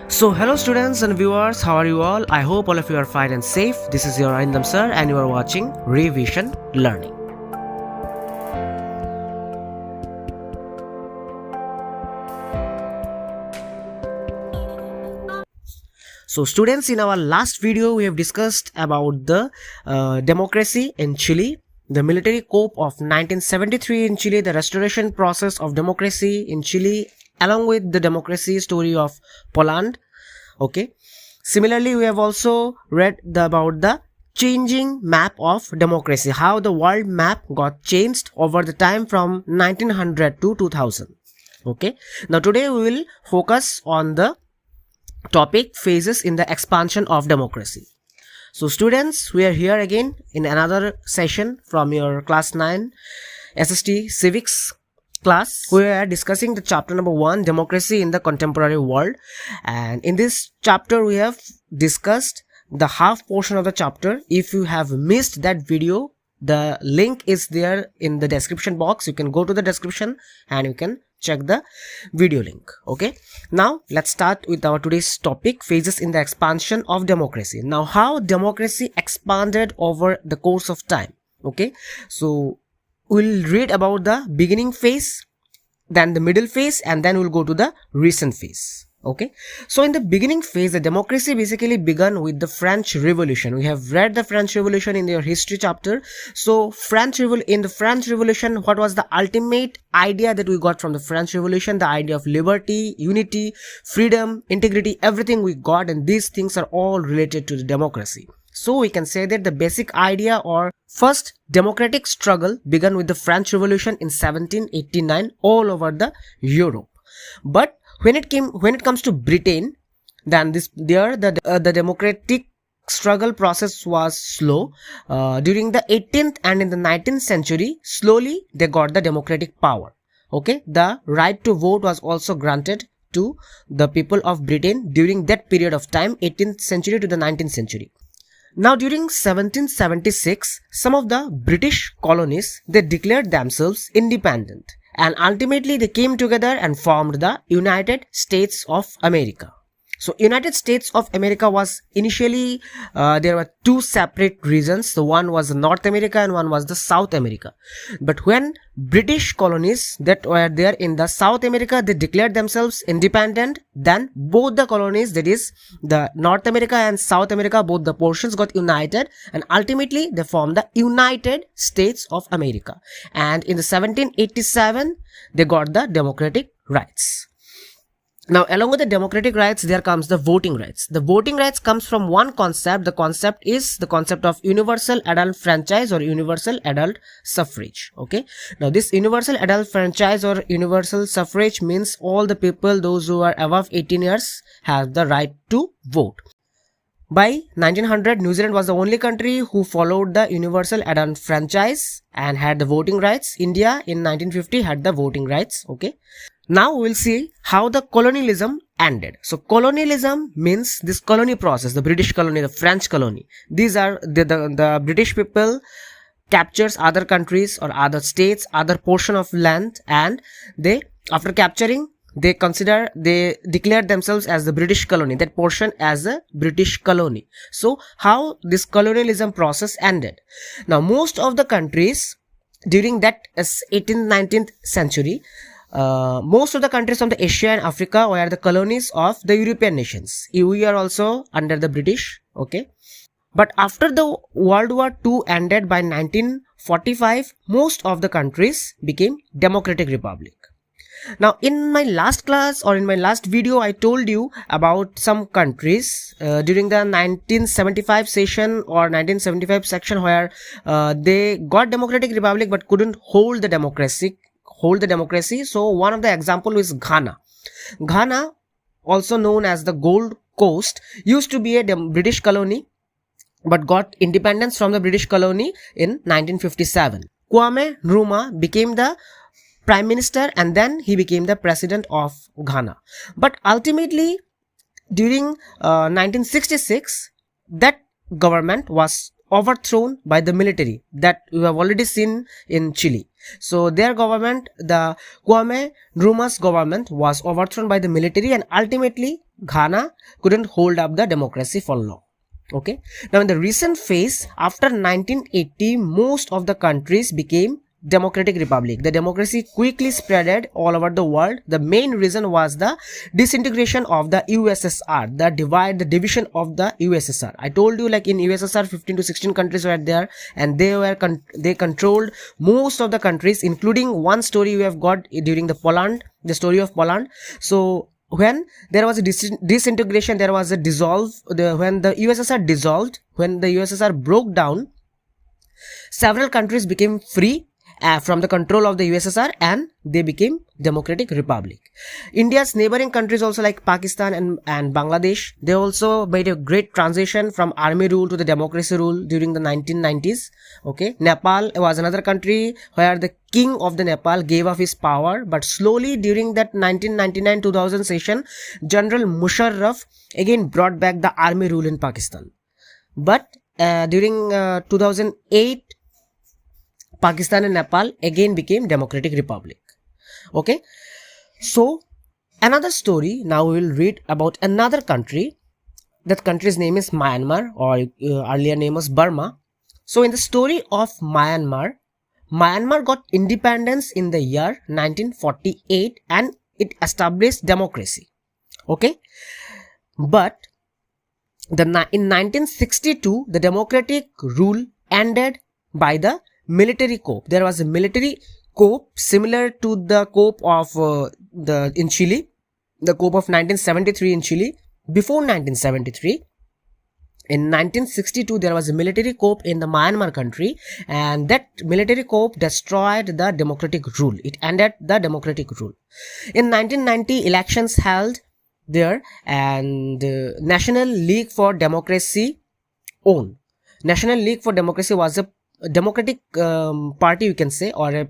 So hello students and viewers, how are you all? I hope all of you are fine and safe. This is your Arindam sir and you are watching Revision Learning. So students, in our last video we have discussed about the democracy in Chile, the military coup of 1973 in Chile, the restoration process of democracy in Chile, along with the democracy story of Poland. Okay. Similarly, we have also read about the changing map of democracy, how the world map got changed over the time from 1900 to 2000. Okay. Now today we will focus on the topic phases in the expansion of democracy. So students, we are here again in another session from your class 9 SST civics class. We are discussing the chapter number 1, democracy in the contemporary world, and in this chapter we have discussed the half portion of the chapter. If you have missed that video, the link is there in the description box. You can go to the description and you can check the video link. Okay, now let's start with our today's topic, phases in the expansion of democracy. Now, how democracy expanded over the course of time. Okay, so we'll read about the beginning phase, then the middle phase, and then we'll go to the recent phase. Okay, so in the beginning phase, the democracy basically began with the French Revolution. We have read the French Revolution in your history chapter. So in the French Revolution, what was the ultimate idea that we got from the French Revolution? The idea of liberty, unity, freedom, integrity, everything we got, and these things are all related to the democracy. So we can say that the basic idea or first democratic struggle began with the French Revolution in 1789 all over the Europe. But when it comes to Britain, then the democratic struggle process was slow. During the 18th and in the 19th century, slowly they got the democratic power. Okay, the right to vote was also granted to the people of Britain during that period of time, 18th century to the 19th century. Now during 1776, some of the British colonies, they declared themselves independent, and ultimately they came together and formed the United States of America. So United States of America was initially, there were two separate regions. The one was North America and one was the South America. But when British colonies that were there in the South America, they declared themselves independent, then both the colonies, that is the North America and South America, both the portions got united, and ultimately they formed the United States of America. And in the 1787, they got the democratic rights. Now, along with the democratic rights, there comes the voting rights. The voting rights comes from one concept. The concept is the concept of universal adult franchise or universal adult suffrage. Okay. Now, this universal adult franchise or universal suffrage means all the people, those who are above 18 years, have the right to vote. By 1900, New Zealand was the only country who followed the universal adult franchise and had the voting rights. India in 1950 had the voting rights. Okay. Now we'll see how the colonialism ended. So colonialism means this colony process, the British colony, the French colony. These are the British people captures other countries or other states, other portion of land, and they, after capturing, they declare themselves as the British colony, that portion as a British colony. So how this colonialism process ended. Now most of the countries during that 18th, 19th century, most of the countries from the Asia and Africa were the colonies of the European nations. We are also under the British. Okay. But after the World War II ended by 1945, most of the countries became democratic republic. Now, in my last class or in my last video, I told you about some countries during the 1975 session or 1975 section where they got democratic republic but couldn't hold the democracy. So one of the example is Ghana. Ghana, also known as the Gold Coast, used to be a British colony but got independence from the British colony in 1957. Kwame Nkrumah became the prime minister and then he became the president of Ghana. But ultimately during 1966, that government was overthrown by the military that we have already seen in Chile. So their government, the Kwame Nkrumah's government, was overthrown by the military, and ultimately Ghana couldn't hold up the democracy for long. Okay. Now in the recent phase, after 1980, most of the countries became democratic republic. The democracy quickly spreaded all over the world. The main reason was the disintegration of the USSR, the division of the USSR. I told you, like in USSR 15 to 16 countries were there, and they controlled most of the countries, including one story we have got during the story of Poland. So when there was a disintegration, there was a when the USSR dissolved, when the USSR broke down, several countries became free from the control of the USSR, and they became democratic republic. India's neighboring countries also, like Pakistan and Bangladesh, they also made a great transition from army rule to the democracy rule during the 1990s. Okay, Nepal was another country where the king of the Nepal gave up his power, but slowly during that 1999-2000 session, General Musharraf again brought back the army rule in Pakistan. But during 2008, Pakistan and Nepal again became democratic republic. Okay, so another story, now we will read about another country. That country's name is Myanmar, or earlier name was Burma. So in the story of Myanmar got independence in the year 1948, and it established democracy. Okay, but in 1962, the democratic rule ended by the military coup. There was a military coup similar to the coup of in Chile, the coup of 1973 in Chile. Before 1973, in 1962, there was a military coup in the Myanmar country, and that military coup destroyed the democratic rule. It ended the democratic rule. In 1990, elections held there, and National League for Democracy won. National League for Democracy was a democratic party, you can say, or a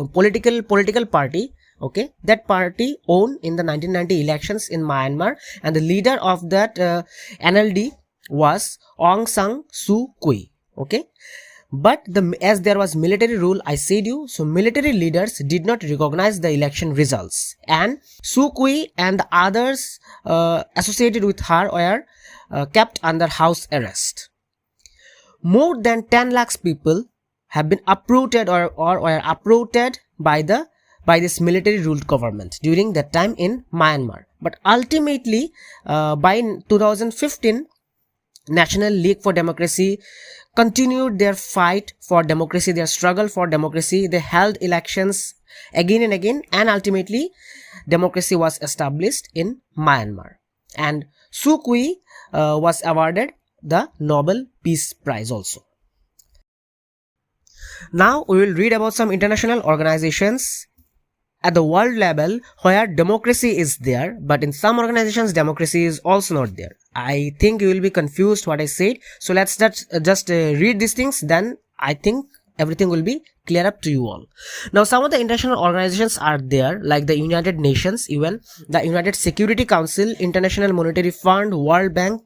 political party. Okay, that party won in the 1990 elections in Myanmar, and the leader of that NLD was Aung San Suu Kyi. Okay, but as there was military rule, I said you, so military leaders did not recognize the election results, and Suu Kyi and the others associated with her were kept under house arrest. More than 10 lakhs people have been uprooted or were uprooted by this military ruled government during that time in Myanmar. But ultimately, by 2015, National League for Democracy continued their fight for democracy, their struggle for democracy. They held elections again and again, and ultimately democracy was established in Myanmar. And Suu Kyi was awarded the Nobel Peace Prize also. Now we will read about some international organizations at the world level where democracy is there, but in some organizations democracy is also not there. I think you will be confused what I said, so let's just read these things, then I think everything will be clear up to you all. Now some of the international organizations are there, like the United Nations, UN, the United Security Council, International Monetary Fund, World Bank.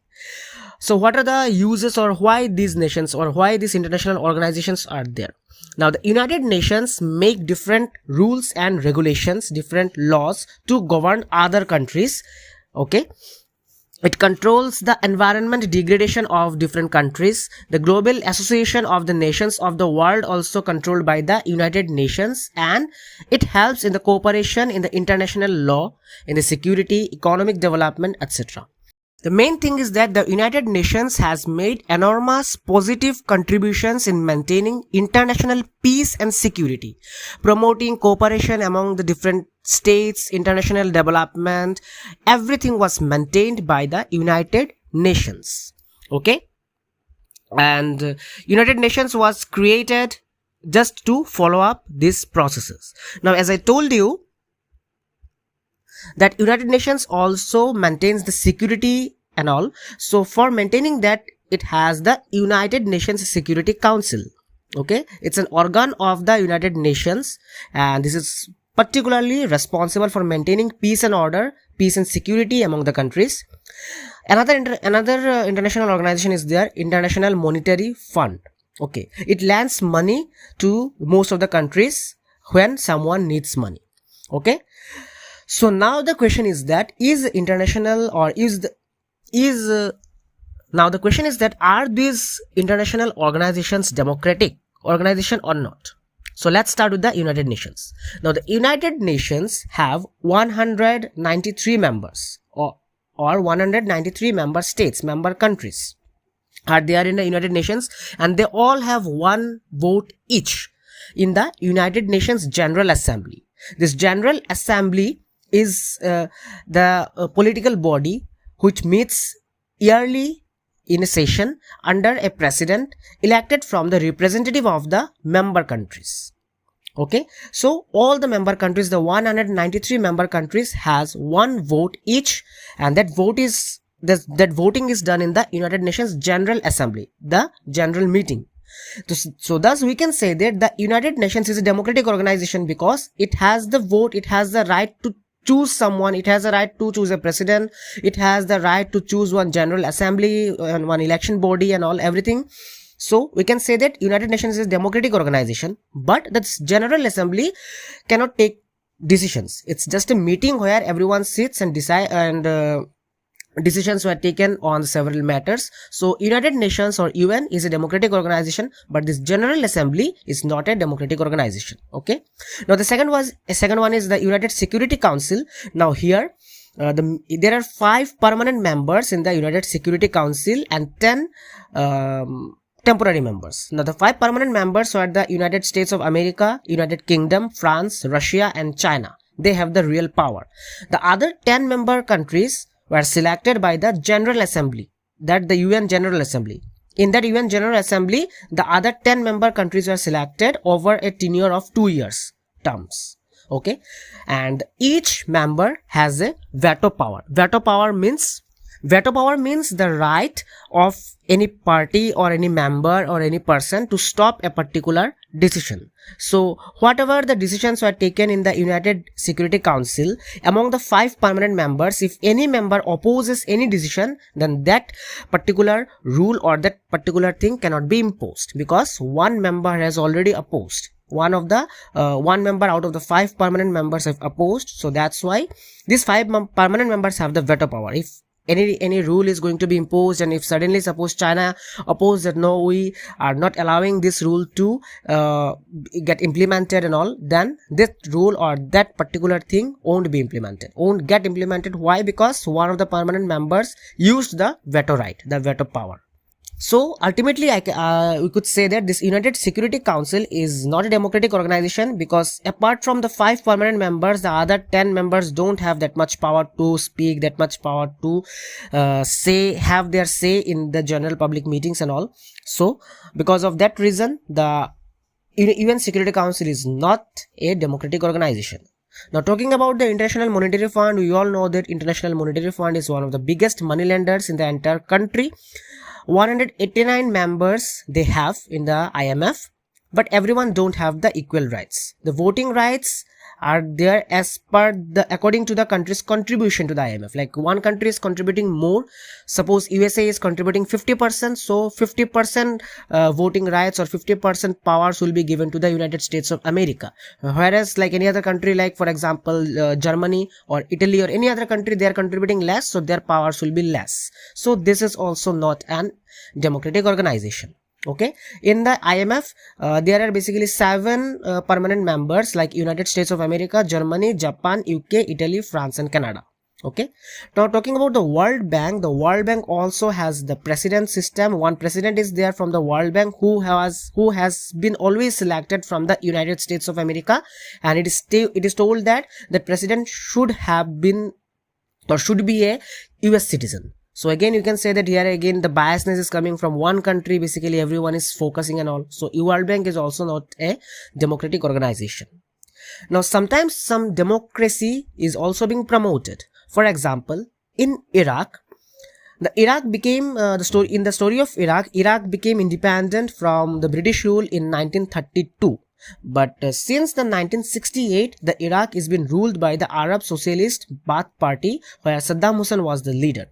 So what are the uses, or why these nations or why these international organizations are there? Now the United Nations make different rules and regulations, different laws to govern other countries. Okay, it controls the environment degradation of different countries. The Global Association of the Nations of the World also controlled by the United Nations, and it helps in the cooperation in the international law, in the security, economic development, etc. The main thing is that the United Nations has made enormous positive contributions in maintaining international peace and security, promoting cooperation among the different states, international development. Everything was maintained by the United Nations. Okay? And United Nations was created just to follow up these processes. Now, as I told you, that United Nations also maintains the security and all. So for maintaining that, it has the United Nations Security Council. Okay, it's an organ of the United Nations, and this is particularly responsible for maintaining peace and order, peace and security among the countries. Another international organization is there, International Monetary Fund. Okay, it lends money to most of the countries when someone needs money. Okay, so now the question is that now the question is that are these international organizations democratic organization or not? So let's start with the United Nations. Now the United Nations have 193 members or 193 member states, member countries are there in the United Nations, and they all have one vote each in the United Nations General Assembly. This General Assembly is the political body which meets yearly in a session under a president elected from the representative of the member countries. Okay, so all the member countries, the 193 member countries, has one vote each, and that voting is done in the United Nations General Assembly, the general meeting. So thus we can say that the United Nations is a democratic organization because it has the vote, it has the right to choose someone, it has the right to choose a president, it has the right to choose one general assembly and one election body and all everything. So we can say that United Nations is a democratic organization, but the General Assembly cannot take decisions. It's just a meeting where everyone sits and decide, and decisions were taken on several matters. So United Nations or UN is a democratic organization, but this General Assembly is not a democratic organization. Okay, now the second one is the United Security Council. Now here there are 5 permanent members in the United Security Council and 10 temporary members. Now the 5 permanent members are the United States of America, United Kingdom, France, Russia and China. They have the real power. The other 10 member countries were selected by the General Assembly, that the UN General Assembly. In that UN General Assembly, the other 10 member countries were selected over a tenure of 2 years terms. Okay, and each member has a veto power. Veto power means the right of any party or any member or any person to stop a particular decision. So whatever the decisions were taken in the United Security Council, among the 5 permanent members, if any member opposes any decision, then that particular rule or that particular thing cannot be imposed, because one member has already opposed. One member out of the 5 permanent members have opposed. So that's why these 5 permanent members have the veto power. If any rule is going to be imposed, and if suddenly suppose China oppose that no, we are not allowing this rule to get implemented and all, then this rule or that particular thing won't get implemented. Why? Because one of the permanent members used the veto right, the veto power. So ultimately we could say that this United Security Council is not a democratic organization, because apart from the 5 permanent members, the other 10 members don't have that much power to speak, that much power to have their say in the general public meetings and all. So because of that reason, the UN Security Council is not a democratic organization. Now talking about the International Monetary Fund, we all know that International Monetary Fund is one of the biggest money lenders in the entire country. 189 members they have in the IMF, but everyone don't have the equal rights. The voting rights are there as per according to the country's contribution to the IMF. Like one country is contributing more, suppose USA is contributing 50%, so 50% voting rights or 50% powers will be given to the United States of America. Whereas like any other country, like for example Germany or Italy or any other country, they are contributing less, so their powers will be less. So this is also not an democratic organization. Okay, in the IMF there are basically 7 permanent members, like United States of America, Germany, Japan, UK, Italy, France and Canada. Okay, now talking about the World Bank also has the president system. One president is there from the World Bank who has been always selected from the United States of America, and it is told that the president should have been or should be a US citizen. So again you can say that here again the biasness is coming from one country, basically everyone is focusing and all. So World Bank is also not a democratic organization. Now sometimes some democracy is also being promoted. For example, in Iraq, Iraq became in the story of Iraq became independent from the British rule in 1932. But since the 1968, the Iraq is been ruled by the Arab Socialist Ba'ath Party, where Saddam Hussein was the leader.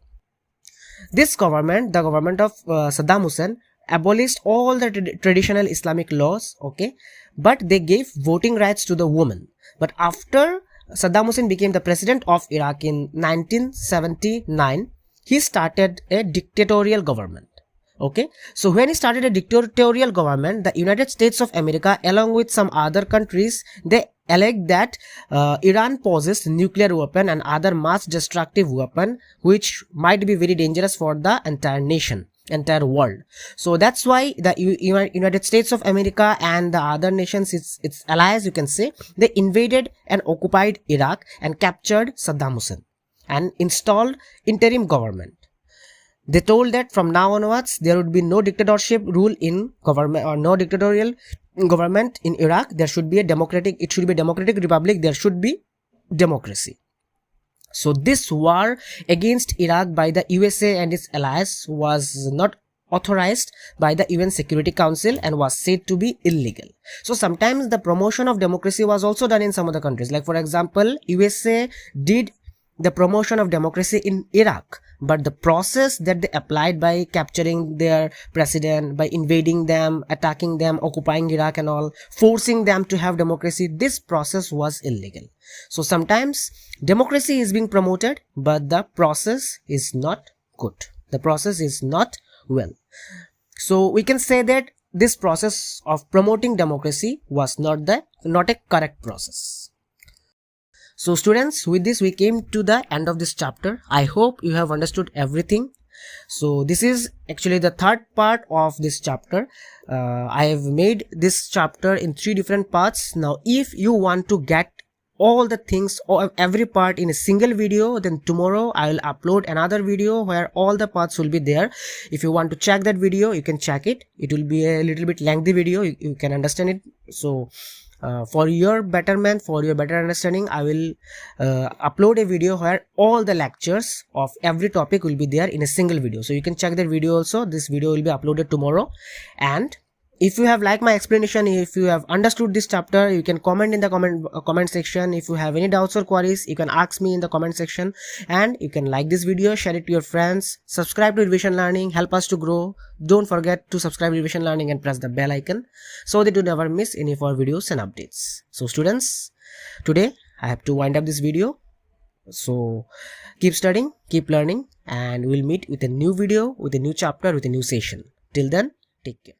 This government, the government of Saddam Hussein, abolished all the traditional Islamic laws, okay, but they gave voting rights to the women. But after Saddam Hussein became the president of Iraq in 1979, he started a dictatorial government. Okay, so when he started a dictatorial government, the United States of America, along with some other countries, they alleged that Iran possessed nuclear weapon and other mass destructive weapon, which might be very dangerous for the entire world. So that's why the United States of America and the other nations, its allies, you can say, they invaded and occupied Iraq and captured Saddam Hussein and installed interim government. They told that from now onwards there would be no dictatorship rule in government, or no dictatorial government in Iraq. There should be a democratic republic. There should be democracy. So this war against Iraq by the USA and its allies was not authorized by the UN Security Council and was said to be illegal. So sometimes the promotion of democracy was also done in some other countries. Like for example, USA did the promotion of democracy in Iraq, but the process that they applied by capturing their president, by invading them, attacking them, occupying Iraq and all, forcing them to have democracy, this process was illegal. So sometimes democracy is being promoted, but the process is not good. The process is not well. So we can say that this process of promoting democracy was not a correct process. So students, with this we came to the end of this chapter. I hope you have understood everything. So this is actually the third part of this chapter. I have made this chapter in 3 different parts. Now if you want to get all the things or every part in a single video, then tomorrow I will upload another video where all the parts will be there. If you want to check that video, you can check it. It will be a little bit lengthy video, you can understand it. So for your betterment, for your better understanding, I will upload a video where all the lectures of every topic will be there in a single video. So you can check that video also. This video will be uploaded tomorrow. And if you have liked my explanation, if you have understood this chapter, you can comment in the comment section. If you have any doubts or queries, you can ask me in the comment section. And you can like this video, share it to your friends, subscribe to Revision Learning, help us to grow. Don't forget to subscribe to Revision Learning and press the bell icon so that you never miss any of our videos and updates. So students, today I have to wind up this video. So keep studying, keep learning, and we'll meet with a new video, with a new chapter, with a new session. Till then, take care.